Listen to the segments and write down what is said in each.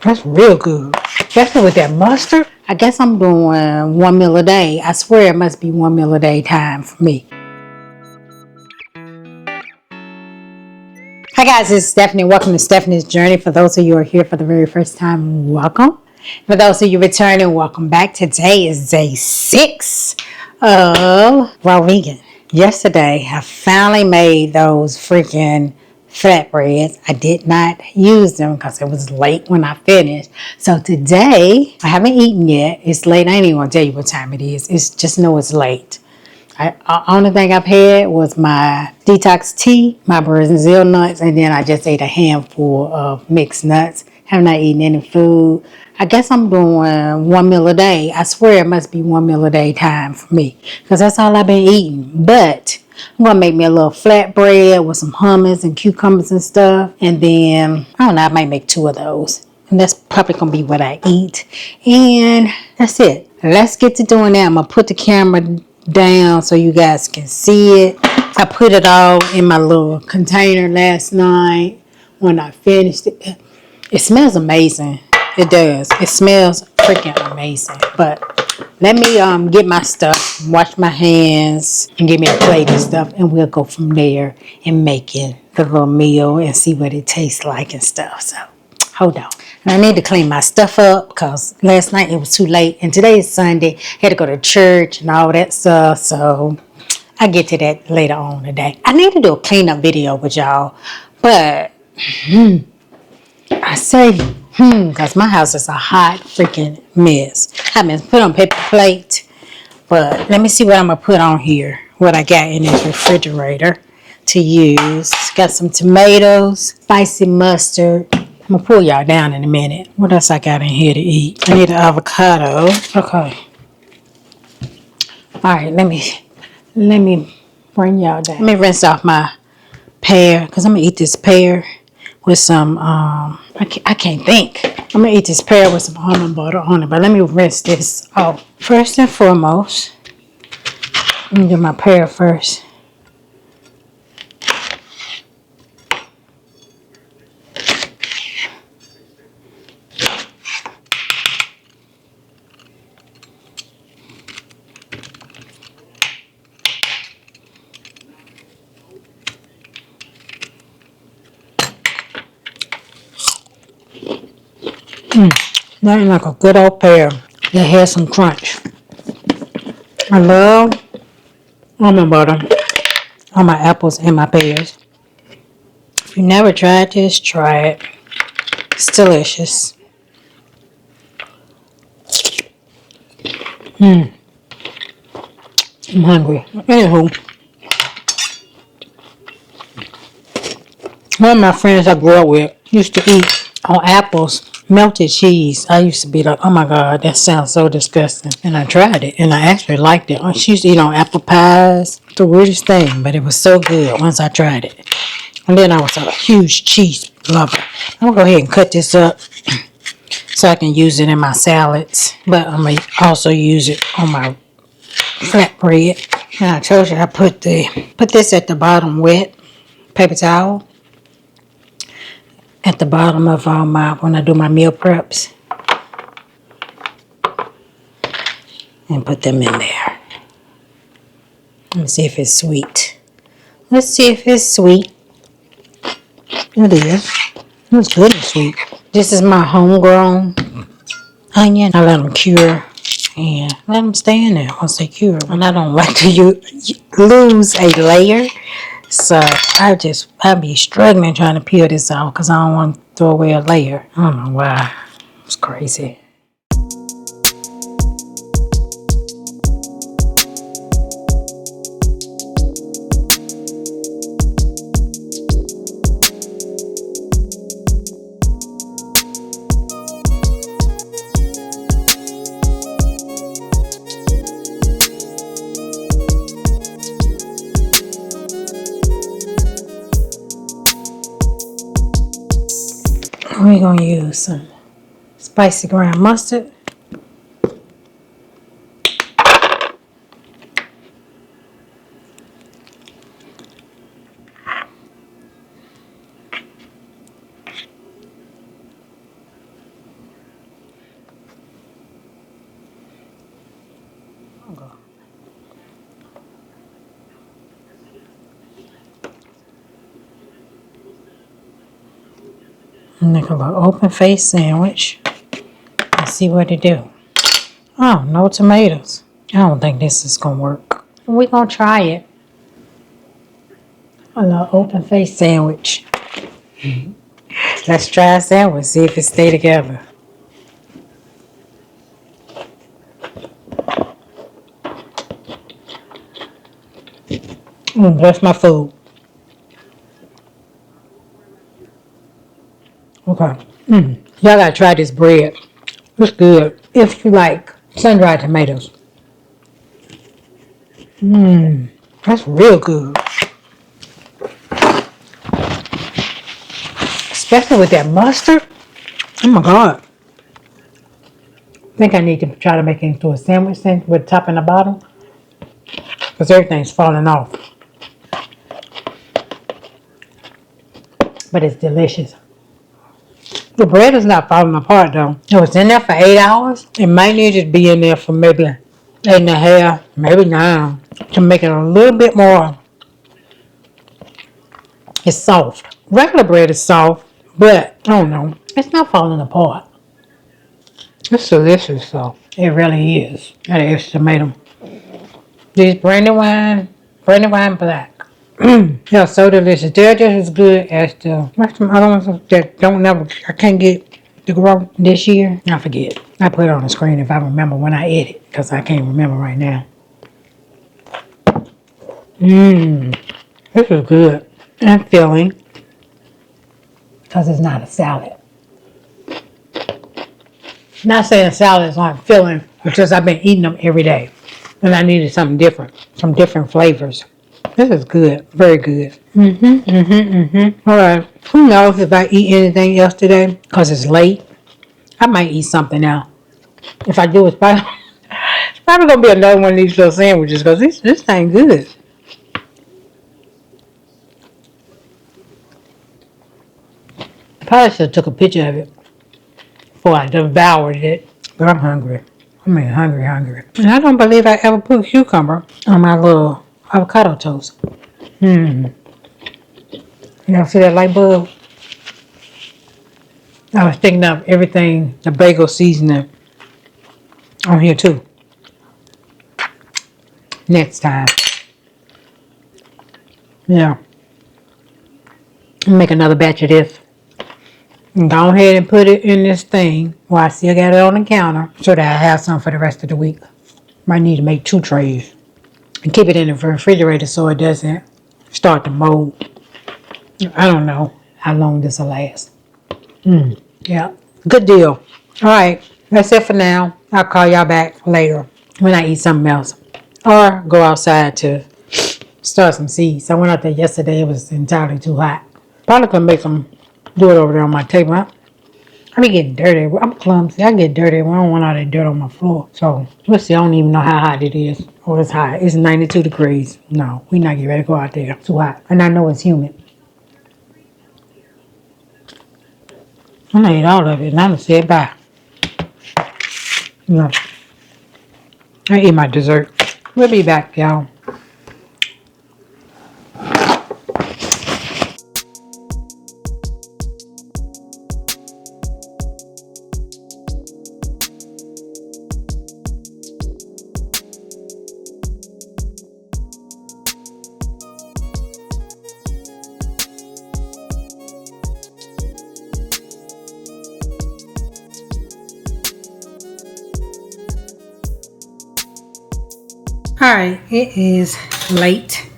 That's real good. Especially with that mustard. I guess I'm doing 1 meal a day. I swear it must be 1 meal a day time for me. Hi guys, it's Stephanie. Welcome to Stephanie's Journey. For those of you who are here for the very first time, welcome. For those of you returning, welcome back. Today is day 6 of Raw Vegan. Yesterday, I finally made those freaking flatbreads. I did not use them because it was late when I finished. So today, I haven't eaten yet. It's late. I ain't even gonna tell you what time it is. It's just know it's late. Only thing I've had was my detox tea, my Brazil nuts, and then I just ate a handful of mixed nuts. Have not eaten any food. I guess I'm doing 1 meal a day. I swear it must be 1 meal a day time for me because that's all I've been eating. But I'm going to make me a little flatbread with some hummus and cucumbers and stuff. And then, I don't know, I might make 2 of those. And that's probably going to be what I eat. And that's it. Let's get to doing that. I'm going to put the camera down so you guys can see it. I put it all in my little container last night when I finished it. It smells amazing. It does. It smells freaking amazing. But let me get my stuff, wash my hands, and give me a plate and stuff, and we'll go from there and make it the little meal and see what it tastes like and stuff. So hold on. And I need to clean my stuff up because last night it was too late. And today is Sunday. I had to go to church and all that stuff. So I'll get to that later on today. I need to do a cleanup video with y'all. But I say because my house is a hot freaking mess. I've been put on paper plate. But let me see what I'm going to put on here. What I got in this refrigerator to use. Got some tomatoes, spicy mustard. I'm going to pull y'all down in a minute. What else I got in here to eat? I need an avocado. Okay. Alright, let me bring y'all down. Let me rinse off my pear. Because I'm going to eat this pear with some, I can't think. I'm going to eat this pear with some almond butter on it. But let me rinse this off. First and foremost, let me do my pear first. Nothing like a good old pear that has some crunch. I love almond butter on my apples and my pears. If you never tried this, try it. It's delicious. I'm hungry. Anywho, one of my friends I grew up with used to eat on apples melted cheese. I used to be like, oh my God, that sounds so disgusting. And I tried it and I actually liked it. She used to eat on apple pies. The weirdest thing, but it was so good once I tried it. And then I was a huge cheese lover. I'm going to go ahead and cut this up so I can use it in my salads. But I'm going to also use it on my flatbread. And I told you I put this at the bottom wet, paper towel. At the bottom of when I do my meal preps. And put them in there. Let me see if it's sweet. Let's see if it's sweet. It is. It's good and sweet. This is my homegrown onion. I let them cure and let them stay in there once they cure. And I don't like to lose a layer. So I'd be struggling trying to peel this out because I don't want to throw away a layer. I don't know why. It's crazy. We're going to use some spicy ground mustard. Make a little open face sandwich. Let's see what it do. Oh, no tomatoes. I don't think this is gonna work. We're gonna try it. A little open face sandwich. Let's try a sandwich, see if it stay together. That's my food. Okay. Y'all gotta try this bread. It's good. If you like sun-dried tomatoes. That's real good. Especially with that mustard. Oh my God. I think I need to try to make it into a sandwich thing with top and the bottom. Because everything's falling off. But it's delicious. The bread is not falling apart though. It was in there for 8 hours. It might need to be in there for maybe 8.5, maybe 9. To make it a little bit more. It's soft. Regular bread is soft, but I don't know. It's not falling apart. It's delicious though. It really is. Gotta estimate them. These brandy wine black. Yeah, so delicious. They're just as good as the other ones that I can't get to grow this year. I forget. I put it on the screen if I remember when I ate it, because I can't remember right now. This is good and filling, because it's not a salad. Not saying salads aren't filling, because I've been eating them every day. And I needed something different, some different flavors. This is good, very good. All right, who knows if I eat anything else today, because it's late. I might eat something else. If I do, it's probably going to be another one of these little sandwiches, because this thing good. I probably should have took a picture of it before I devoured it. But I'm hungry. Hungry. And I don't believe I ever put cucumber on my little avocado toast. You know, see that light bulb? I was thinking of everything, the bagel seasoning on here too. Next time. Yeah. Make another batch of this. And go ahead and put it in this thing while I still got it on the counter so that I have some for the rest of the week. Might need to make 2 trays. And keep it in the refrigerator so it doesn't start to mold. I don't know how long this will last. Yeah, good deal. All right, that's it for now. I'll call y'all back later when I eat something else. Or go outside to start some seeds. I went out there yesterday. It was entirely too hot. Probably gonna make them do it over there on my table. I be getting dirty. I'm clumsy. I get dirty. I don't want all that dirt on my floor. So, let's see. I don't even know how hot it is. Oh, it's hot. It's 92 degrees. No, we not getting ready to go out there. It's too hot. And I know it's humid. I ate all of it and I'm gonna say bye. Yeah. I ate my dessert. We'll be back, y'all. Alright, it is late.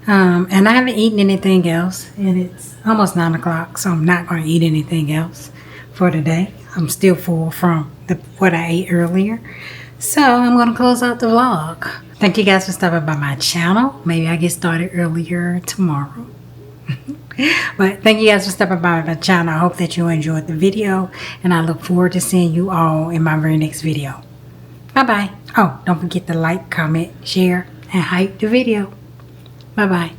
And I haven't eaten anything else. And it's almost 9 o'clock, so I'm not going to eat anything else for today. I'm still full from what I ate earlier. So I'm going to close out the vlog. Thank you guys for stopping by my channel. Maybe I get started earlier tomorrow. But thank you guys for stopping by my channel. I hope that you enjoyed the video. And I look forward to seeing you all in my very next video. Bye-bye. Oh, don't forget to like, comment, share, and hype the video. Bye-bye.